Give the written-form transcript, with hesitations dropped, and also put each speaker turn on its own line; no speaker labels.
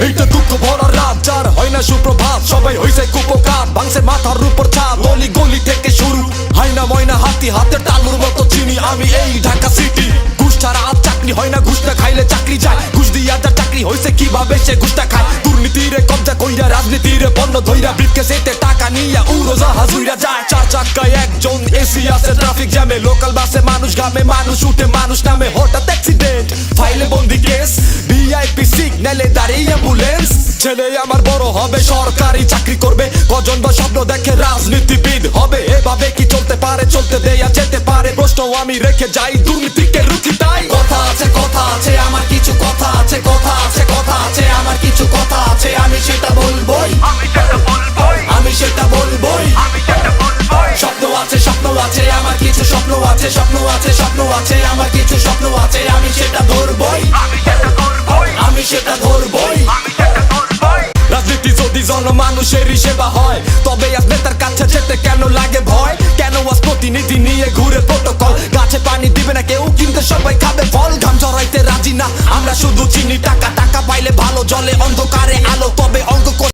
এইটা দুঃখ ভরা রাত, যার হয় না সুপ্রভাত, সবাই হইছে কুপকার, ভাঙছে মাথার উপর ছাদ, গলি গলি থেকে শুরু, হাইনা ময়না হাতি হাতে টালুর মতো চিনি আমি এই ঢাকা সিটি। ঘুষ ছাড়া আর চাকরি হয় না, ঘুষ না খাইলে চাকরি যায়, ঘুষ দিয়া যা চাকরি হইছে কিভাবে সে ঘুষটা খায়, দুর্নীতিরে কবজা কইরা রাজনীতিরে পণ্য ধইরা ব্রিফকেসেতে টাকা নিয়া উড়োজাহাজ উইরা যায়। চার চাক্কায় একজন এসি আছে ট্রাফিক জ্যামে, লোকাল বাসে মানুষ ঘামে, মানুষ উঠে মানুষ নামে, হঠাৎ অ্যাক্সিডেন্ট, ফাইলে বন্দি কেস, ভিআইপি সিগন্যালে দাঁড়িয়ে অ্যাম্বুলেন্স। ছেলে আমার বড় হবে, সরকারি চাকরি করবে, কজন বা স্বপ্ন দেখে রাজনীতিবিদ হবে, এভাবে কি চলতে পারে, চলতে দেয়া যেতে পারে, প্রশ্ন আমি রেখে যাই, দুর্নীতিকে রুখি তাই।
কথা আছে আমার কিছু কথা আছে, কথা আছে আমার কিছু কথা আছে, আমি সেটা বলবোই, আমি সেটা বলবোই। স্বপ্ন আছে আমার কিছু স্বপ্ন আছে, স্বপ্ন আছে আমার কিছু স্বপ্ন আছে, আমি সেটা ধরবই, আমি সেটা ধরবই।
রাজনীতি যদি জনমানুষেরই সেবা হয়, তবে আজ নেতার কাছে যেতে কেন লাগে ভয়, কেন আজ প্রতিনিধি নিয়ে ঘুরে প্রটোকল, গাছে পানি দিবে না কেউ কিন্তু সবাই খাবে ফল, ঘাম ঝরাইতে রাজি না আমরা শুধু চিনি টাকা, টাকা পাইলে ভালো জলে অন্ধকারে আলো, তবে অঙ্ক